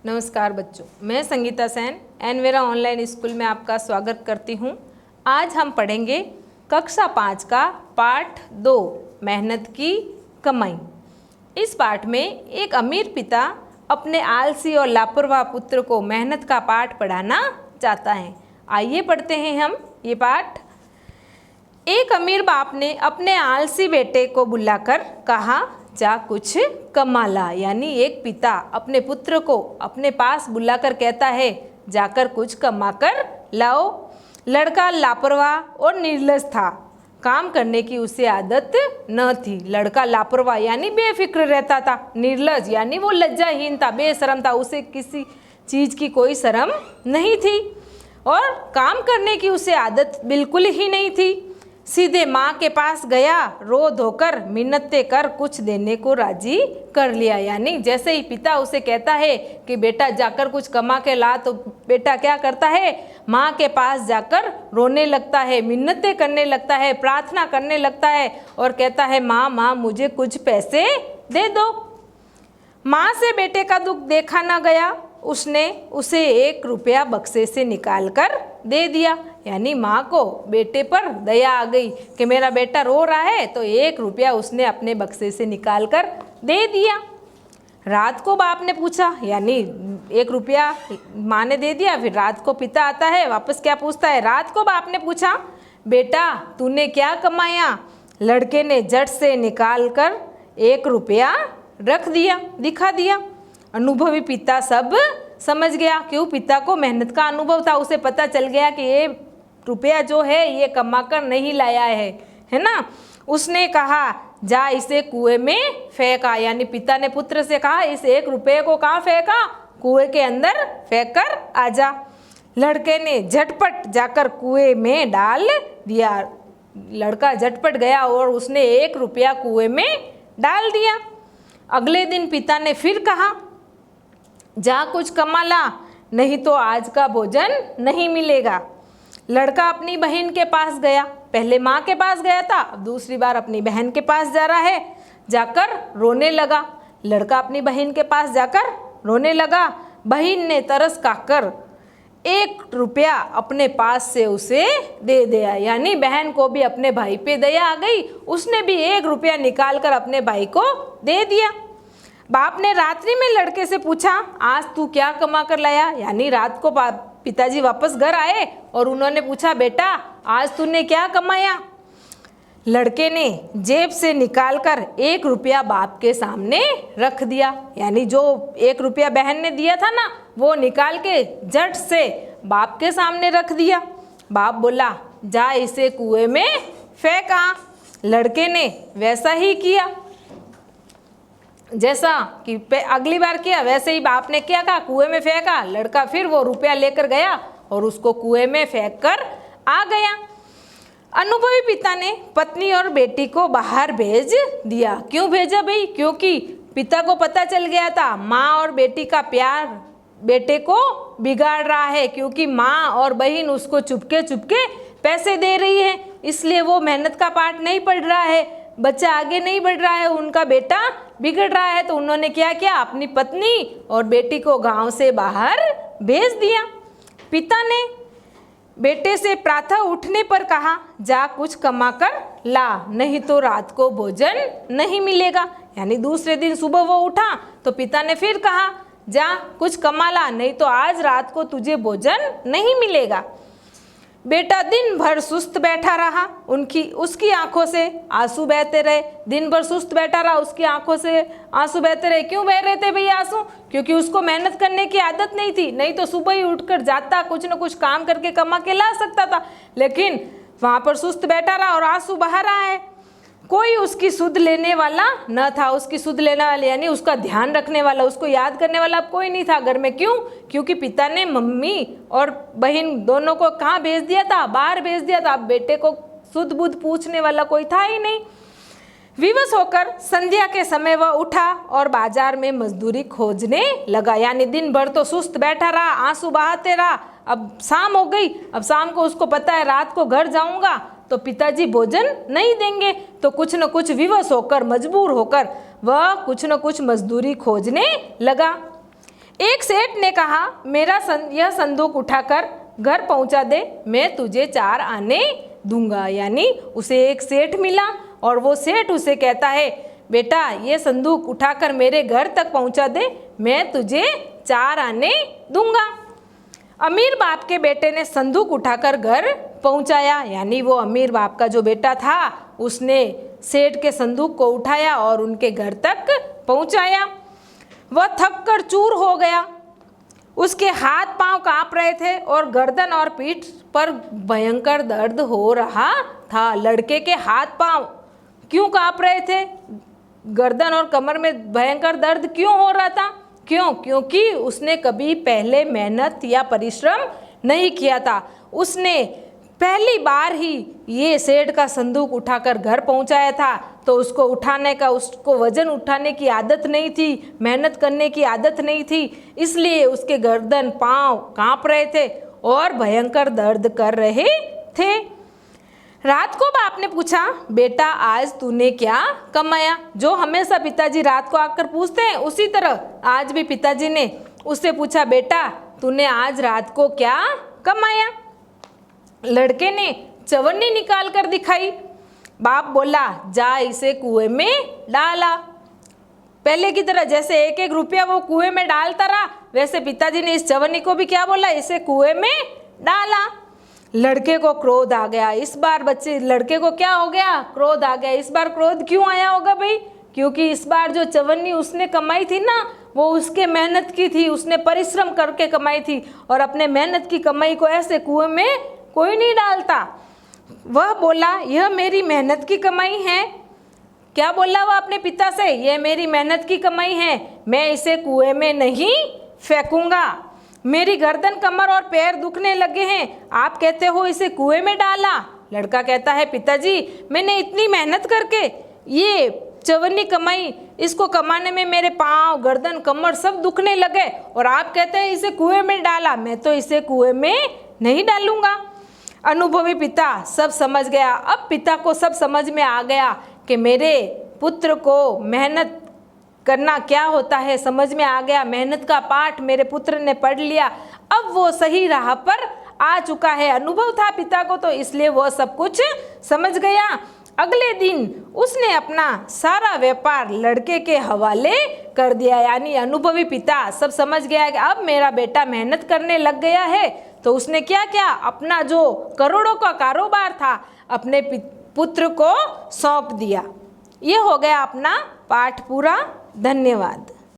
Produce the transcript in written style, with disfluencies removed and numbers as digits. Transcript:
नमस्कार बच्चों, मैं संगीता सेन एनवेरा ऑनलाइन स्कूल में आपका स्वागत करती हूँ। आज हम पढ़ेंगे कक्षा 5 का पाठ 2 मेहनत की कमाई। इस पाठ में एक अमीर पिता अपने आलसी और लापरवाह पुत्र को मेहनत का पाठ पढ़ाना चाहता है। आइए पढ़ते हैं हम ये पाठ। एक अमीर बाप ने अपने आलसी बेटे को बुलाकर कहा, जा कुछ कमा ला। यानी एक पिता अपने पुत्र को अपने पास बुलाकर कहता है, जाकर कुछ कमा कर लाओ। लड़का लापरवाह और निर्लज था, काम करने की उसे आदत न थी। लड़का लापरवाह यानी बेफिक्र रहता था, निर्लज यानी वो लज्जाहीन था, बेशरम था, उसे किसी चीज़ की कोई शर्म नहीं थी और काम करने की उसे आदत बिल्कुल ही नहीं थी। सीधे माँ के पास गया, रो धोकर मिन्नतें कर कुछ देने को राजी कर लिया। यानी जैसे ही पिता उसे कहता है कि बेटा जाकर कुछ कमा के ला, तो बेटा क्या करता है, माँ के पास जाकर रोने लगता है, मिन्नतें करने लगता है, प्रार्थना करने लगता है और कहता है, माँ मुझे कुछ पैसे दे दो। माँ से बेटे का दुख देखा न गया, उसने उसे 1 रुपया बक्से से निकाल कर दे दिया। यानी माँ को बेटे पर दया आ गई कि मेरा बेटा रो रहा है, तो 1 रुपया उसने अपने बक्से से निकाल कर दे दिया। रात को बाप ने पूछा, यानी 1 रुपया माँ ने दे दिया, फिर रात को पिता आता है, वापस क्या पूछता है, रात को बाप ने पूछा, बेटा तूने क्या कमाया। लड़के ने झट से निकाल कर 1 रुपया रख दिया, दिखा दिया। अनुभवी पिता सब समझ गया, क्यों, पिता को मेहनत का अनुभव था, उसे पता चल गया कि ये रुपया जो है ये कमा कर नहीं लाया है ना। उसने कहा, जा इसे कुएं में फेंका। यानी पिता ने पुत्र से कहा, इस 1 रुपये को कहाँ फेंका, कुएं के अंदर फेंक कर आ जा। लड़के ने झटपट जाकर कुएं में डाल दिया। लड़का झटपट गया और उसने 1 रुपया कुएं में डाल दिया। अगले दिन पिता ने फिर कहा, जा कुछ कमा ला, नहीं तो आज का भोजन नहीं मिलेगा। लड़का अपनी बहन के पास गया, पहले माँ के पास गया था, अब दूसरी बार अपनी बहन के पास जा रहा है, जाकर रोने लगा। लड़का अपनी बहन के पास जाकर रोने लगा। बहन ने तरस खाकर 1 रुपया अपने पास से उसे दे दिया। यानी बहन को भी अपने भाई पे दया आ गई, उसने भी 1 रुपया निकाल कर अपने भाई को दे दिया। बाप ने रात्रि में लड़के से पूछा, आज तू क्या कमा कर लाया। यानी रात को पिताजी वापस घर आए और उन्होंने पूछा, बेटा आज तूने क्या कमाया। लड़के ने जेब से निकालकर 1 रुपया बाप के सामने रख दिया। यानी जो 1 रुपया बहन ने दिया था ना, वो निकाल के झट से बाप के सामने रख दिया। बाप बोला, जा इसे कुएं में फेंका। लड़के ने वैसा ही किया, जैसा कि अगली बार किया वैसे ही बाप ने क्या कहा, कुएं में फेंका। लड़का फिर वो रुपया लेकर गया और उसको कुएं में फेंक कर आ गया। अनुभवी पिता ने पत्नी और बेटी को बाहर भेज दिया। क्यों भेजा भाई, क्योंकि पिता को पता चल गया था माँ और बेटी का प्यार बेटे को बिगाड़ रहा है, क्योंकि माँ और बहन उसको चुपके चुपके पैसे दे रही है, इसलिए वो मेहनत का पाठ नहीं पढ़ रहा है, बच्चा आगे नहीं बढ़ रहा है, उनका बेटा बिगड़ रहा है। तो उन्होंने क्या किया, अपनी पत्नी और बेटी को गांव से बाहर भेज दिया। पिता ने बेटे से प्रातः उठने पर कहा, जा कुछ कमा कर ला, नहीं तो रात को भोजन नहीं मिलेगा। यानी दूसरे दिन सुबह वो उठा तो पिता ने फिर कहा, जा कुछ कमा ला, नहीं तो आज रात को तुझे भोजन नहीं मिलेगा। बेटा दिन भर सुस्त बैठा रहा, उसकी आंखों से आंसू बहते रहे। दिन भर सुस्त बैठा रहा, उसकी आंखों से आंसू बहते रहे। क्यों बह रहे थे भैया आंसू, क्योंकि उसको मेहनत करने की आदत नहीं थी, नहीं तो सुबह ही उठकर जाता, कुछ न कुछ काम करके कमा के ला सकता था, लेकिन वहाँ पर सुस्त बैठा रहा और आंसू बहा रहा है। कोई उसकी सुध लेने वाला न था, उसकी सुध लेने वाले यानी उसका ध्यान रखने वाला, उसको याद करने वाला अब कोई नहीं था घर में। क्यों, क्योंकि पिता ने मम्मी और बहन दोनों को कहाँ भेज दिया था, बाहर भेज दिया था। अब बेटे को सुध बुध पूछने वाला कोई था ही नहीं। विवश होकर संध्या के समय वह उठा और बाजार में मजदूरी खोजने लगा। यानी दिन भर तो सुस्त बैठा रहा, आंसू बहाते रहा, अब शाम हो गई, अब शाम को उसको पता है रात को घर जाऊंगा तो पिताजी भोजन नहीं देंगे, तो कुछ न कुछ विवश होकर, मजबूर होकर वह कुछ न कुछ मजदूरी खोजने लगा। एक सेठ ने कहा, मेरा यह संदूक उठाकर घर पहुंचा दे, मैं तुझे 4 आने दूंगा। यानी उसे एक सेठ मिला और वो सेठ उसे कहता है, बेटा ये संदूक उठाकर मेरे घर तक पहुंचा दे, मैं तुझे 4 आने दूंगा। अमीर बाप के बेटे ने संदूक उठाकर घर पहुंचाया। यानी वो अमीर बाप का जो बेटा था उसने सेठ के संदूक को उठाया और उनके घर तक पहुंचाया। वह थक कर चूर हो गया। उसके हाथ पांव कांप रहे थे और गर्दन और पीठ पर भयंकर दर्द हो रहा था। लड़के के हाथ पांव क्यों कांप रहे थे? गर्दन और कमर में भयंकर दर्द क्यों हो रहा था? क्यों? क्योंकि उसने कभी पहले मेहनत या परिश्रम नहीं किया था। उसने पहली बार ही ये सेठ का संदूक उठाकर घर पहुंचाया था, तो उसको उठाने का, उसको वजन उठाने की आदत नहीं थी, मेहनत करने की आदत नहीं थी, इसलिए उसके गर्दन पांव कांप रहे थे और भयंकर दर्द कर रहे थे। रात को बाप ने पूछा, बेटा आज तूने क्या कमाया? जो हमेशा पिताजी रात को आकर पूछते हैं, उसी तरह आज भी पिताजी ने उससे पूछा, बेटा तूने आज रात को क्या कमाया? लड़के ने चवन्नी निकाल कर दिखाई। बाप बोला, जा इसे कुएं में डाला। पहले की तरह जैसे 1-1 रुपया वो कुएं में डालता रहा, वैसे पिताजी ने इस चवन्नी को भी क्या बोला, इसे कुएं में डाला। लड़के को क्रोध आ गया। इस बार लड़के को क्या हो गया? क्रोध आ गया। इस बार क्रोध क्यों आया होगा भाई? क्योंकि इस बार जो चवन्नी उसने कमाई थी ना, वो उसके मेहनत की थी, उसने परिश्रम करके कमाई थी, और अपने मेहनत की कमाई को ऐसे कुएं में कोई नहीं डालता। वह बोला, यह मेरी मेहनत की कमाई है। क्या बोला वह अपने पिता से? यह मेरी मेहनत की कमाई है, मैं इसे कुएं में नहीं फेंकूंगा। मेरी गर्दन, कमर और पैर दुखने लगे हैं, आप कहते हो इसे कुएं में डाला। लड़का कहता है, पिताजी मैंने इतनी मेहनत करके ये चवन्नी कमाई, इसको कमाने में मेरे पाँव, गर्दन, कमर सब दुखने लगे, और आप कहते हैं इसे कुएं में डाला। मैं तो इसे कुएं में नहीं डालूंगा। अनुभवी पिता सब समझ गया। अब पिता को सब समझ में आ गया कि मेरे पुत्र को मेहनत करना क्या होता है समझ में आ गया। मेहनत का पाठ मेरे पुत्र ने पढ़ लिया। अब वो सही राह पर आ चुका है। अनुभव था पिता को, तो इसलिए वो सब कुछ समझ गया। अगले दिन उसने अपना सारा व्यापार लड़के के हवाले कर दिया। यानी अनुभवी पिता सब समझ गया कि अब मेरा बेटा मेहनत करने लग गया है, तो उसने क्या किया, अपना जो करोड़ों का कारोबार था अपने पुत्र को सौंप दिया। ये हो गया अपना पाठ पूरा। धन्यवाद।